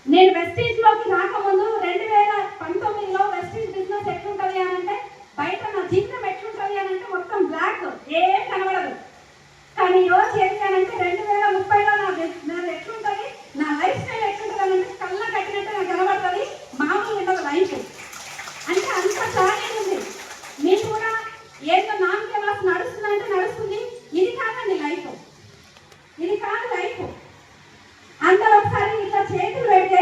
నేను వెస్టీజ్ లోకి రాకముందు 2019లో వెస్టీజ్ బిజినెస్ ఎట్లుంటది అని అంటే బయట నా జీవితం ఎట్లుంటది అని అంటే మొత్తం బ్లాక్, ఏం కనబడదు. కానీ ఈరోజు ఏంటి అని అంటే 2030లో నాది ఎట్లుంటది, నా లైఫ్ స్టైల్ ఎట్లుంటుంది అని అంటే కళ్ళ కట్టినట్టు నాకు కనబడుతుంది. మామూలు ఉండదు లైఫ్ అంటే అంత ఛాలెంజ్ ఉంది. మీరు కూడా ఏదో నామకే వాసు నడుస్తుందంటే నడుస్తుంది. ఇది కాదండి లైఫ్, ఇది కాదు లైఫ్. అందరూ ఒకసారి ఇట్లా చేతులు పెడితే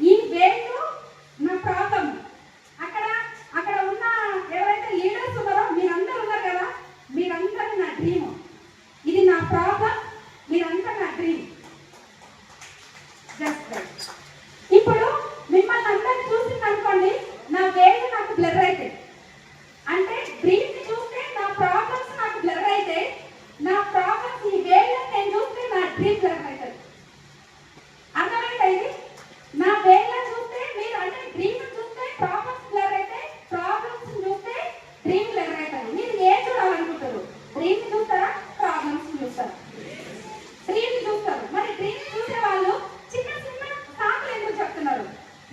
ఈ వేళ్ళు నా ప్రాబ్లం. అక్కడ ఉన్న ఎవరైతే లీడర్స్ ఉన్నారో మీరందరూ ఉన్నారు కదా, మీరందరూ నా డ్రీమ్. ఇది నా ప్రాబ్లం, మీరంతా నా డ్రీమ్. Just right. ఇప్పుడు మిమ్మల్ని అందరినీ చూసింది అనుకోండి, నా వేళ్ళు నాకు బ్లర్ అయితే అంటే డ్రీమ్ ని చూస్తే నా ప్రాబ్లమ్స్ నాకు బ్లర్ అయితే, నా ప్రాబ్లమ్స్ ఈ వేళ్ళని నేను చూస్తే నా డ్రీమ్ బ్లర్ అవుతుంది. అర్థమైందా ఇది? నా వేళ్ళని చూస్తే మీరు అంటే డ్రీమ్ చూస్తే ప్రాబ్లమ్స్ బ్లర్ అయితే, ప్రాబ్లమ్స్ చూస్తే డ్రీమ్ బ్లర్ అవుతుంది. మీరు ఏం చూడాలనుకుంటారు? డ్రీమ్ చూస్తారా, ప్రాబ్లమ్స్ చూస్తారా? డ్రీమ్ చూస్తారు. మరి డ్రీమ్ చూసే వాళ్ళు చిన్న చిన్న సాకులు ఎందుకు చెప్తున్నారు?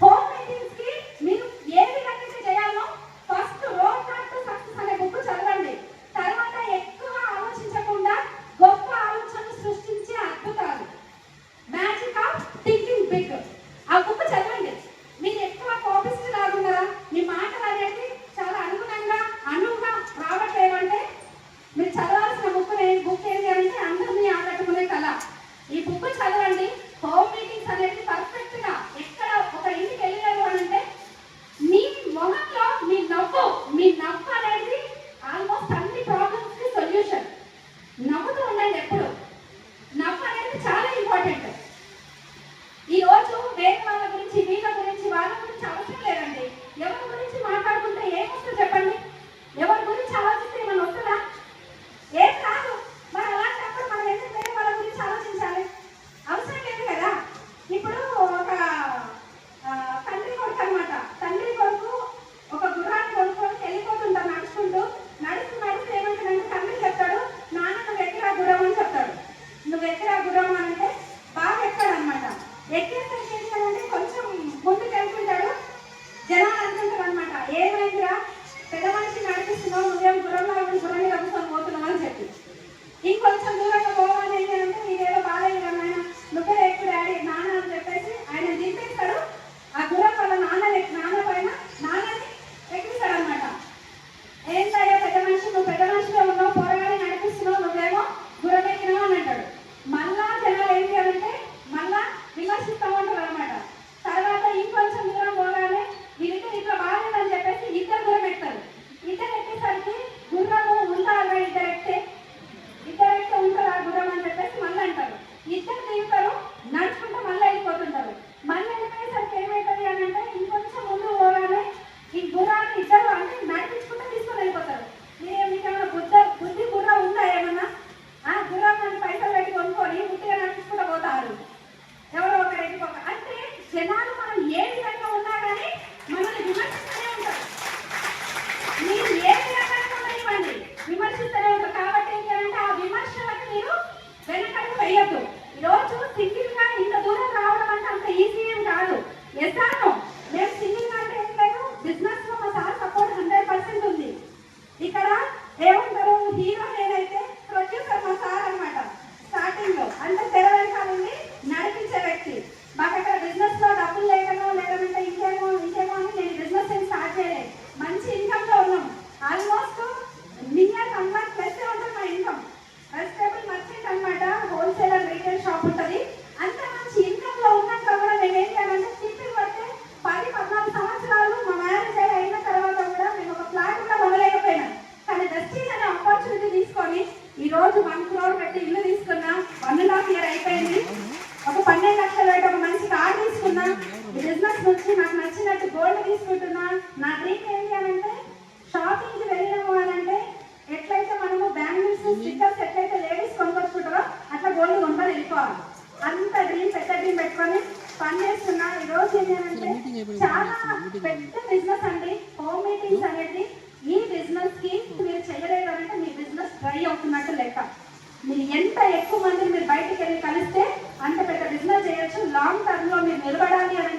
హోమ్ మీటింగ్స్ కి మీరు ఏ విధంగా చేయాలో first road map to success అనే బుక్ చదవండి. తర్వాత ఎక్కువ ఆలోచించకుండా గొప్ప ఆలోచనలు సృష్టించే అద్భుతాలు, మ్యాజిక్ ఆఫ్ థింకింగ్ బిగ్, ఆ బుక్ చదవండి. మీరు ఎక్కువ కోపిస్ట్ లాగున్నారా, మీ మాటలు అనేది చాలా అనువుగా రావట్లేదంటే మీరు చదవాల్సిన బుక్ ఏంటి అంటే అందరినీ ఆకట్టుకునే కళ. ఈ బుక్ చదవండి. హోమ్ మీటింగ్స్ అనేది పర్ఫెక్ట్ గా ఎక్కడ ఒక ఇంటికి వెళ్ళారు అని అంటే మీ మొహంలో మీ నవ్వు అనేది ఆల్మోస్ట్ అన్ని ప్రాబ్లమ్స్ కి సొల్యూషన్. నవ్వుతూ ఉండండి ఎప్పుడు. నవ్వు అనేది చాలా ఇంపార్టెంట్. ఈ రోజు వేరే వాళ్ళ గురించి, వీళ్ళ గురించి, వాళ్ళ గురించి అవసరం లేదండి. ఎవరి గురించి మాట్లాడుకుంటే ఏమొస్తుందో చెప్పండి? ఎవరి గురించి ఆలోచిస్తే ఏమైనా వస్తుందా? ఏం కాదు. మరి అలాంటప్పుడు మనం ఎందుకు వేరే వాళ్ళ గురించి ఆలోచించాలి? అవసరం లేదు కదా. ఇప్పుడు ఒక తండ్రి కొడుకు అనమాట. తండ్రి కొడుకు ఒక గుర్రాన్ని కొనుక్కొని వెళ్ళిపోతుంటారు నడుస్తూ ఏమంటాడంటే తండ్రి చెప్తాడు, నాన్న నువ్వు ఎక్కిరా గుర్రం అని చెప్తాడు. నువ్వు ఎక్కిరా గుర్రం అంటే బాగా ఎక్కాడు అనమాట. ఎక్కేసరికి ఏంటంటే కొంచెం ముందుకు వెళ్తుంటాడు. జనాలు అనుకుంటారు అనమాట, ఏమైందిరా పెద్ద మనిషి నడిపిస్తున్నావు, నువ్వేం గుర్రంలో గుర్రాన్ని కలుపుకొని పోతున్నావు అని చెప్పి. ఇంకొంచెం దూరంగా పోవాలి అంటే నీకేదో బాగాలేదు ఆయన, నువ్వే ఎక్కువ డాడీ నాన్న అని చెప్పేసి ఆయన దింపేస్తాడు. ఆ గుర్రం వల్ల నాన్న పైన నాన్నని ఎక్కిస్తాడు అనమాట. ఏంటయ్యా పెద్ద మనిషి, నువ్వు పెద్ద మనిషిలో ఉన్నావు, పోరగానే నడిపిస్తున్నావు, నువ్వేమో గుర్రం ఎక్కినావు అని అంటాడు. మళ్ళా జనాలు ఏంటి అంటే మళ్ళా విమర్శిస్తూ ఉంటారు అనమాట. తర్వాత ఇంకొంచెం దూరం పోగానే వీళ్ళిద్దరు ఇట్లా బాగాలేదని చెప్పేసి ఇద్దరు గుర్రం ఎక్కుతారు. ఇద్దరు ఎక్కేసరికి గుర్రము ఉంటారా, ఇద్దరు ఎక్కితే ఉంటారు ఆ గుర్రం అని చెప్పేసి మళ్ళీ అంటారు. ఇద్దరు దిగుతారు, నడుచుకుంటూ మళ్ళీ వెళ్ళిపోతుంటారు. మళ్ళీ వెళ్ళిపోయేసరికి ఏమవుతుంది అని అంటే ఇంకొంచెం ముందు పోగానే ఈ గుర్రాన్ని ఇద్దరు అంటే నడిపించుకుంటూ తీసుకొని వెళ్ళిపోతారు. మీకేమైనా బుద్ధి గుర్రం ఉందా ఏమన్నా? ఆ గుర్రాన్ని పైసలు పెట్టి కొనుక్కొని బుద్ధిగా నడిపించుకుంటూ పోతారు. ఎవరో ఒకరు వెళ్ళిపోక అంటే జనాలు మనం ఏ విధంగా ఉన్నా కానీ మనల్ని విమర్శిస్తూనే ఉంటారు. మీరు ఏ విధంగా ఇవ్వండి విమర్శిస్తూనే ఉంటారు. కాబట్టి ఏంటంటే ఆ విమర్శలకు మీరు వెనకడుగు వేయద్దు. ఈరోజు సింగిల్ గా ఇంత దూరం రావడం అంటే అంత ఈజీ ఏం కాదు. ఎసాను మేము సింగిల్ గా అంటే ఏం లేదు, బిజినెస్ లో మా సార్ సపోర్ట్ 100% ఉంది. ఇక్కడ ఏమంటారు, హీరో నేనైతే ప్రొడ్యూసర్ మా సార్ అనమాట. స్టార్టింగ్ లో అంటే తెర వెనకాలని నడిపించే వ్యక్తి. మాకు అక్కడ బిజినెస్ లో డబ్బులు లేకనో లేదంటే ఇంకేమో అని నేను బిజినెస్ ఏం స్టార్ట్ చేయలేదు. మంచి ఇన్కమ్ లో ఉన్నాం. ఆల్మోస్ట్ నియర్ 1 lakh ప్లస్ ఉంటుంది మా ఇన్కమ్. వెజిటేబుల్ మర్చెంట్ అనమాట, హోల్సేలర్ రీటైల్ షాప్ ఉంటుంది. అంత మంచి ఇన్కమ్ లో ఉన్నాక కూడా మేము ఏం చేయాలంటే టిఫిన్ పడితే 10-14 సంవత్సరాలు మా మ్యారేజ్ అయిన తర్వాత కూడా మేము ఒక ఫ్లాట్ కూడా కొనలేకపోయినాం. కానీ వెస్టీజ్ అనే ఆపర్చునిటీ తీసుకొని ఈ రోజు 1 crore పెట్టి ఇల్లు తీసుకున్నా. 1.5 year అయిపోయింది. ఒక 12 లక్షలు పెట్టి ఒక మంచి కార్ తీసుకున్నా. ఈ బిజినెస్ నుంచి నాకు నచ్చినట్టు గోల్డ్ తీసుకుంటున్నా. నా డ్రీమ్ ఏంటి అని అంటే షాపింగ్ కి వెళ్ళినాము అని అంటే ఎట్లయితే మనము బ్యాంగిల్స్ స్టిక్కర్స్ ఎట్లయితే లేడీస్ కొనుక్కొచ్చుకుంటారో అట్లా గోల్డ్ కొనుక్కొని వెళ్ళిపోవాలి. అంత డ్రీమ్, పెద్ద డ్రీమ్ పెట్టుకొని పని చేస్తున్నా. ఈ రోజు ఏంటంటే చాలా పెద్ద బిజినెస్ అండి హోమ్ మీటింగ్స్ అనేది. ఈ బిజినెస్ కి మీరు చేయలేదు అంటే మీ బిజినెస్ డ్రై అవుతున్నట్టు లెక్క. మీరు ఎంత ఎక్కువ మందిని మీరు బయటకు వెళ్ళి కలిస్తే అంత పెద్ద బిజినెస్ చేయొచ్చు. లాంగ్ టర్మ్ లో మీరు నిలబడాలి అని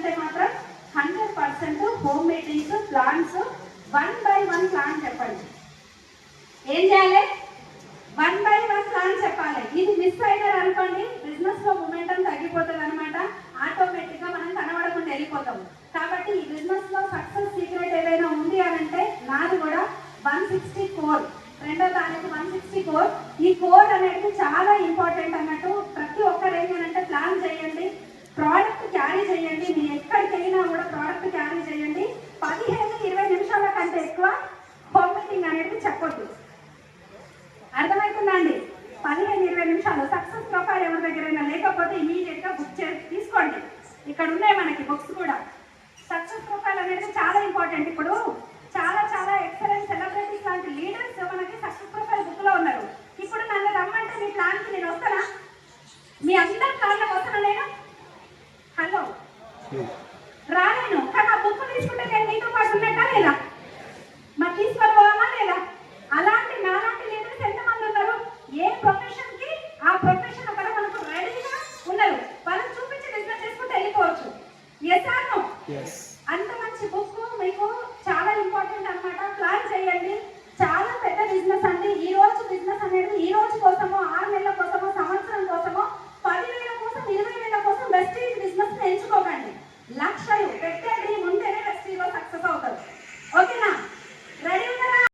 ఏం చేయాలి? 1 by 1 ప్లాన్ చెప్పాలి. ఇది మిస్ అయినారు అనుకోండి బిజినెస్ లో మొమెంటం తగ్గిపోతుంది అనమాట. ఆటోమేటిక్ గా మనం కనబడకుండా వెళ్ళిపోతాం. కాబట్టి ఈ బిజినెస్ లో సక్సెస్ సీక్రెట్ ఏదైనా ఉంది అని అంటే నాది కూడా 160 కోర్. రెండో దానికి 160 కోర్. ఈ కోర్ అనేది చాలా ఇంపార్టెంట్ అన్నట్టు. ప్రతి ఒక్కరు ఏంటంటే ప్లాన్ చేయండి, ప్రోడక్ట్ క్యారీ చేయండి. మీరు ఎక్కడికి వెళ్ళినా కూడా ప్రోడక్ట్ క్యారీ చేయండి. 15-20 నిమిషాల కంటే ఎక్కువ హోమ్ మీటింగ్ అనేది చెప్పొద్దు. అర్థమవుతుందా అండి? 15-20 నిమిషాలు. సక్సెస్ ప్రొఫైల్ ఎవరి దగ్గరైనా లేకపోతే ఇమీడియట్ గా బుక్ చేసి తీసుకోండి. ఇక్కడ ఉన్నాయి మనకి బుక్స్ కూడా. సక్సెస్ ప్రొఫైల్ అనేది చాలా ఇంపార్టెంట్. ఇప్పుడు చాలా చాలా ఎక్సలెంట్ సెలబ్రిటీస్ లాంటి లీడర్స్ మనకి సక్సెస్ ప్రొఫైల్ బుక్ లో ఉన్నారు. ఇప్పుడు నన్ను రమ్మంటే మీ ప్లాన్ కి నేను వస్తానా? మీ అందరి ప్లాన్లకు వస్తాను నేను? హలో, రాలేను. కానీ ఆ బుక్ తీసుకుంటే నేను మీతో పాటు ఉన్నట్టా లేదా? మరి తీసుకొని పోవాలా లేదా? అలాంటి నాలాంటి లీడర్స్ ఎంతమంది ఉన్నారు? ఏ ప్రొఫెషన్ కి ఆ ప్రొఫెషన్ అక్కడ మనకు రెడీగా ఉన్నారు. వాళ్ళని చూపించి బిజినెస్ చేసుకుంటే వెళ్ళిపోవచ్చు. Yes or no? అంత మంచి బుక్ మీకు చాలా ఇంపార్టెంట్ అన్నమాట. ప్లాన్ చేయండి. చాలా పెద్ద బిజినెస్ అండి. ఈ రోజు బిజినెస్ అనేది ఈ రోజు కోసమో 6 నెలల కోసం